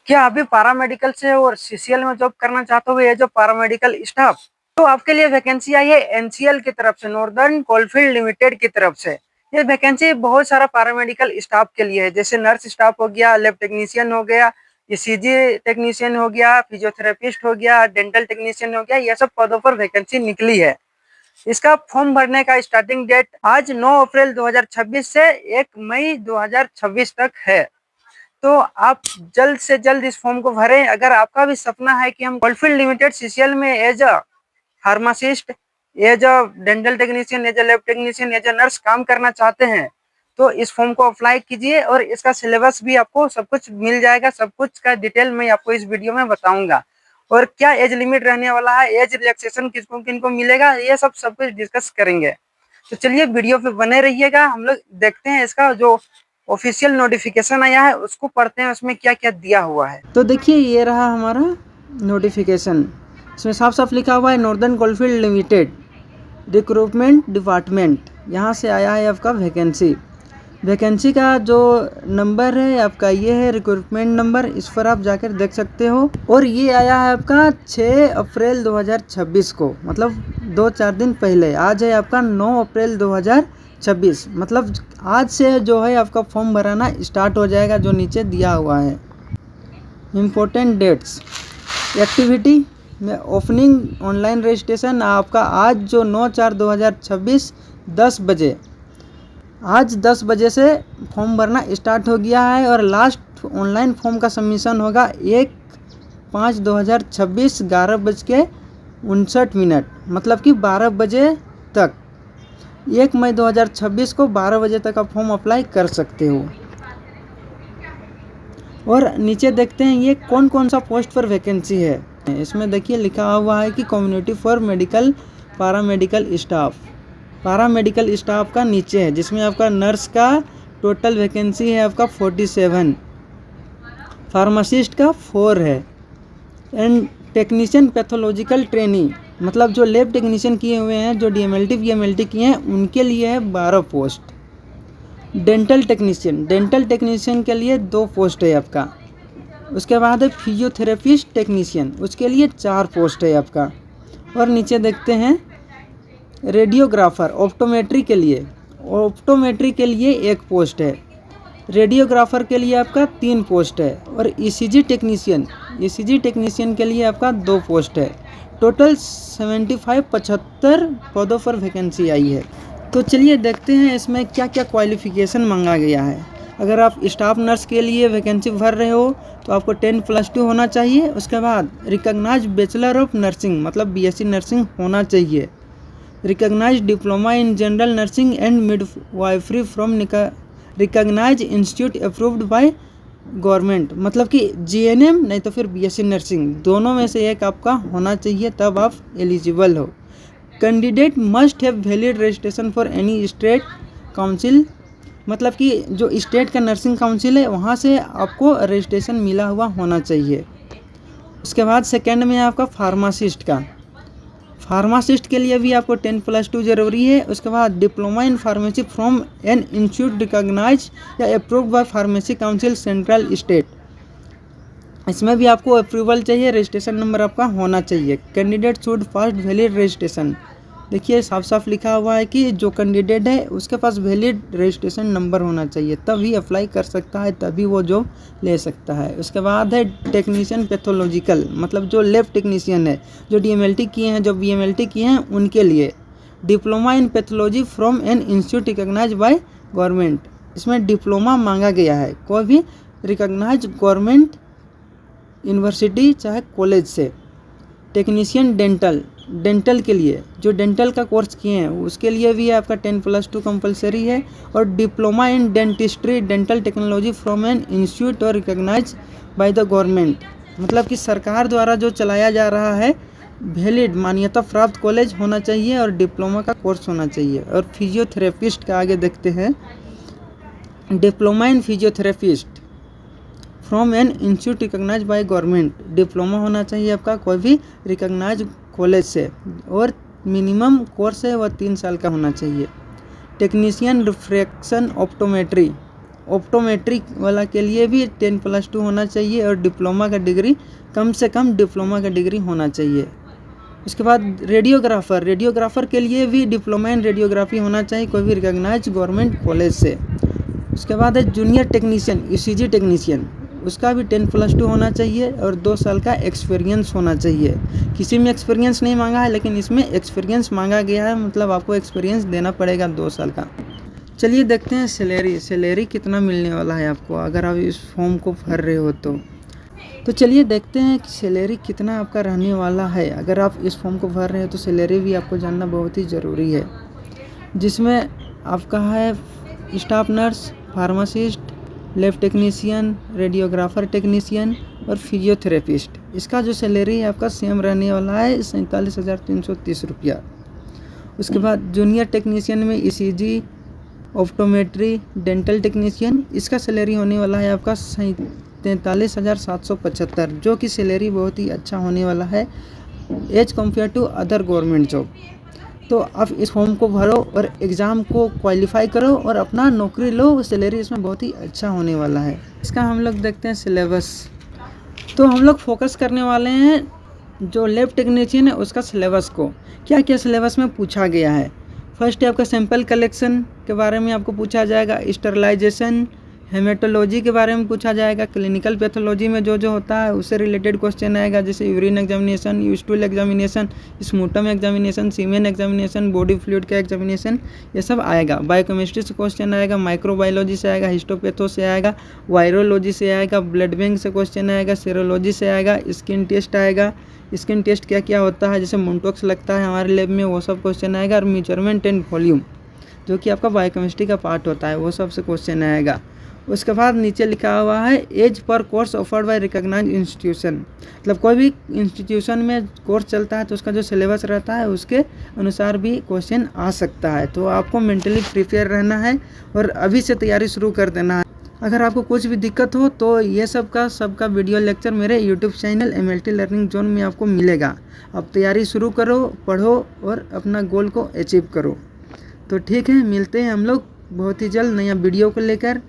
क्या अभी पैरामेडिकल से और सीसीएल में जॉब करना चाहते हो, ये जो पैरामेडिकल स्टाफ, तो आपके लिए वैकेंसी आई है एनसीएल की तरफ से, नॉर्दर्न कोलफील्ड लिमिटेड की तरफ से। ये वैकेंसी बहुत सारा पैरामेडिकल स्टाफ के लिए है, जैसे नर्स स्टाफ हो गया, लैब टेक्नीशियन हो गया, ईसीजी टेक्नीशियन हो गया, फिजियोथेरेपिस्ट हो गया, डेंटल टेक्नीशियन हो गया, ये सब पदों पर वैकेंसी निकली है। इसका फॉर्म भरने का स्टार्टिंग डेट आज 9 अप्रैल 2026 से 1 मई 2026 तक है। तो आप जल्द से जल्द इस फॉर्म को भरें। अगर आपका भी सपना है कि हम कोलफील्ड लिमिटेड सीसीएल में as a pharmacist, as a dental technician, as a lab technician, as a nurse काम करना चाहते हैं, तो इस फॉर्म को अप्लाई कीजिए और इसका सिलेबस भी आपको सब कुछ मिल जाएगा। सब कुछ का डिटेल मैं आपको इस वीडियो में बताऊंगा, और क्या एज लिमिट रहने वाला है, एज रिलैक्सेशन किसको किनको मिलेगा, ये सब कुछ डिस्कस करेंगे। तो चलिए वीडियो पे बने रहिएगा। हम लोग देखते हैं इसका जो ऑफिशियल नोटिफिकेशन आया है उसको पढ़ते हैं, उसमें क्या क्या दिया हुआ है। तो देखिए ये रहा हमारा नोटिफिकेशन। इसमें साफ साफ लिखा हुआ है northern coalfield limited recruitment department, यहाँ से आया है आपका वैकेंसी। वैकेंसी का जो नंबर है आपका ये है रिक्रूटमेंट नंबर, इस पर आप जाकर देख सकते हो। और ये आया है आपका 6 अप्रैल 2026 को, मतलब 2-4 दिन पहले। आज है आपका 9 अप्रैल 2026, मतलब आज से जो है आपका फॉर्म भराना स्टार्ट हो जाएगा, जो नीचे दिया हुआ है। इम्पोर्टेंट डेट्स, एक्टिविटी में ओपनिंग ऑनलाइन रजिस्ट्रेशन आपका आज जो 9/4/2026 10 बजे, आज 10 बजे से फॉर्म भरना स्टार्ट हो गया है। और लास्ट ऑनलाइन फॉर्म का सबमिशन होगा 1/5/2026 11:59, मतलब कि 12 बजे तक। 1 मई 2026 को 12 बजे तक आप फॉर्म अप्लाई कर सकते हो। और नीचे देखते हैं ये कौन कौन सा पोस्ट पर वैकेंसी है। इसमें देखिए लिखा हुआ है कि community for medical paramedical staff. Paramedical staff का नीचे है, जिसमें आपका नर्स का टोटल वैकेंसी है आपका 47, फार्मासिस्ट का 4 है, एंड टेक्नीशियन पैथोलॉजिकल ट्रेनी, मतलब जो लैब टेक्नीशियन किए हुए हैं, जो डीएमएलटी वीएमएलटी किए हैं, उनके लिए है 12 पोस्ट। डेंटल टेक्नीशियन के लिए 2 पोस्ट है आपका। उसके बाद है फिजियोथेरेपिस्ट टेक्नीशियन, उसके लिए 4 पोस्ट है आपका। और नीचे देखते हैं रेडियोग्राफर ऑप्टोमेट्री के लिए, 1 पोस्ट है। रेडियोग्राफर के लिए आपका 3 पोस्ट है। और ईसीजी टेक्नीशियन के लिए आपका 2 पोस्ट है। टोटल 75 पदों पर वैकेंसी आई है। तो चलिए देखते हैं इसमें क्या क्या क्वालिफिकेशन मांगा गया है। अगर आप स्टाफ नर्स के लिए वैकेंसी भर रहे हो तो आपको 10+2 होना चाहिए। उसके बाद रिकॉग्नाइज्ड बैचलर ऑफ नर्सिंग, मतलब बीएससी नर्सिंग होना चाहिए। Recognised diploma in general nursing and midwifery from recognised institute approved by government, मतलब कि जीएनएम नहीं तो फिर बीएससी नर्सिंग, दोनों में से एक आपका होना चाहिए, तब आप एलिजिबल हो। Candidate must have valid registration for any state council, मतलब कि जो स्टेट का नर्सिंग काउंसिल है वहाँ से आपको रजिस्ट्रेशन मिला हुआ होना चाहिए। उसके बाद सेकंड में आपका फार्मासिस्ट के लिए भी आपको 10+2 जरूरी है। उसके बाद diploma in pharmacy from an institute recognise या approved by pharmacy council central state, इसमें भी आपको अप्रूवल चाहिए, रजिस्ट्रेशन नंबर आपका होना चाहिए। Candidate should first valid registration, देखिए साफ साफ लिखा हुआ है कि जो कैंडिडेट है उसके पास वैलिड रजिस्ट्रेशन नंबर होना चाहिए, तभी अप्लाई कर सकता है, तभी वो जॉब ले सकता है। उसके बाद है टेक्नीशियन पैथोलॉजिकल, मतलब जो लैब टेक्नीशियन है, जो डीएमएलटी किए हैं, जो बीएमएलटी किए हैं, उनके लिए diploma in pathology from an institute recognise by government, इसमें डिप्लोमा मांगा गया है, कोई भी रिकॉग्नाइज गवर्नमेंट यूनिवर्सिटी चाहे कॉलेज से। टेक्नीशियन डेंटल के लिए जो डेंटल का कोर्स किए हैं उसके लिए भी आपका 10+2 कंपलसरी है। और diploma in dentistry dental technology from an institute और रिकॉग्नाइज बाय द गवर्नमेंट, मतलब कि सरकार द्वारा जो चलाया जा रहा है, वैलिड मान्यता प्राप्त कॉलेज होना चाहिए और डिप्लोमा का कोर्स होना चाहिए। और फिजियोथेरेपिस्ट का आगे देखते हैं, diploma in physiotherapist from an institute recognise by government, diploma होना चाहिए आपका कोई भी रिकॉग्नाइज कॉलेज से, और मिनिमम कोर्स है वह 3 साल का होना चाहिए। टेक्नीशियन रिफ्रैक्शन ऑप्टोमेट्री, ऑप्टोमेट्रिक वाला के लिए भी 10+2 होना चाहिए और डिप्लोमा का डिग्री कम से कम डिप्लोमा का डिग्री होना चाहिए। उसके बाद रेडियोग्राफर के लिए भी डिप्लोमा इन रेडियोग्राफी होना चाहिए कोई भी रिकॉग्नाइज्ड गवर्नमेंट कॉलेज से। उसके बाद है जूनियर टेक्नीशियन ईसीजी टेक्नीशियन, उसका भी 10+2 होना चाहिए और 2 साल का एक्सपीरियंस होना चाहिए। किसी में एक्सपीरियंस नहीं मांगा है, लेकिन इसमें एक्सपीरियंस मांगा गया है, मतलब आपको एक्सपीरियंस देना पड़ेगा 2 साल का। चलिए देखते हैं सैलरी कितना मिलने वाला है आपको अगर आप इस फॉर्म को भर रहे हो तो चलिए देखते हैं कि सैलरी कितना आपका रहने वाला है। अगर आप इस फॉर्म को भर रहे हो तो सैलरी भी आपको जानना बहुत ही ज़रूरी है, जिसमें आपका है staff nurse, pharmacist, lab technician, radiographer technician और फिजियोथेरेपिस्ट। इसका जो सैलरी है आपका सेम रहने वाला है 47,330 रुपया। उसके बाद जूनियर टेक्नीशियन में ईसीजी, ऑप्टोमेट्री, डेंटल टेक्नीशियन, इसका सैलरी होने वाला है आपका 43,775, जो कि सैलरी बहुत ही अच्छा होने वाला है as compare to other government job. तो आप इस फॉर्म को भरो और एग्ज़ाम को क्वालिफाई करो और अपना नौकरी लो, सैलरी इसमें बहुत ही अच्छा होने वाला है। इसका हम लोग देखते हैं सिलेबस। तो हम लोग फोकस करने वाले हैं जो लैब टेक्नीशियन है उसका सिलेबस को, क्या क्या सिलेबस में पूछा गया है। फर्स्ट है आपका सैंपल कलेक्शन के बारे में आपको पूछा जाएगा, स्टरलाइजेशन, हेमेटोलॉजी के बारे में पूछा जाएगा, क्लिनिकल पैथोलॉजी में जो होता है उससे रिलेटेड क्वेश्चन आएगा, जैसे यूरिन एग्जामिनेशन, यूस्टूल एग्जामिनेशन, स्मूटम एग्जामिनेशन, सीमेन एग्जामिनेशन, बॉडी फ्लूइड का एग्जामिनेशन, ये सब आएगा। बायोकेमिस्ट्री से क्वेश्चन आएगा, माइक्रोबायोलॉजी से आएगा, हिस्टोपैथो से आएगा, वायरोलॉजी से आएगा, ब्लड बैंक से क्वेश्चन आएगा, सीरोलॉजी से आएगा, स्किन टेस्ट आएगा। स्किन टेस्ट क्या क्या होता है, जैसे मोन्टोक्स लगता है हमारे लैब में, वो सब क्वेश्चन आएगा। और मेजरमेंट एंड वॉल्यूम जो कि आपका बायोकेमिस्ट्री का पार्ट होता है, वो सब से क्वेश्चन आएगा। उसके बाद नीचे लिखा हुआ है as per course offered by recognised institution, मतलब कोई भी इंस्टीट्यूशन में कोर्स चलता है तो उसका जो सिलेबस रहता है उसके अनुसार भी क्वेश्चन आ सकता है। तो आपको मेंटली प्रिपेयर रहना है और अभी से तैयारी शुरू कर देना है। अगर आपको कुछ भी दिक्कत हो तो ये सबका वीडियो लेक्चर मेरे YouTube channel MLT learning zone में आपको मिलेगा। आप तैयारी शुरू करो, पढ़ो और अपना गोल को अचीव करो। तो ठीक है, मिलते हैं हम लोग बहुत ही जल्द नया वीडियो को लेकर।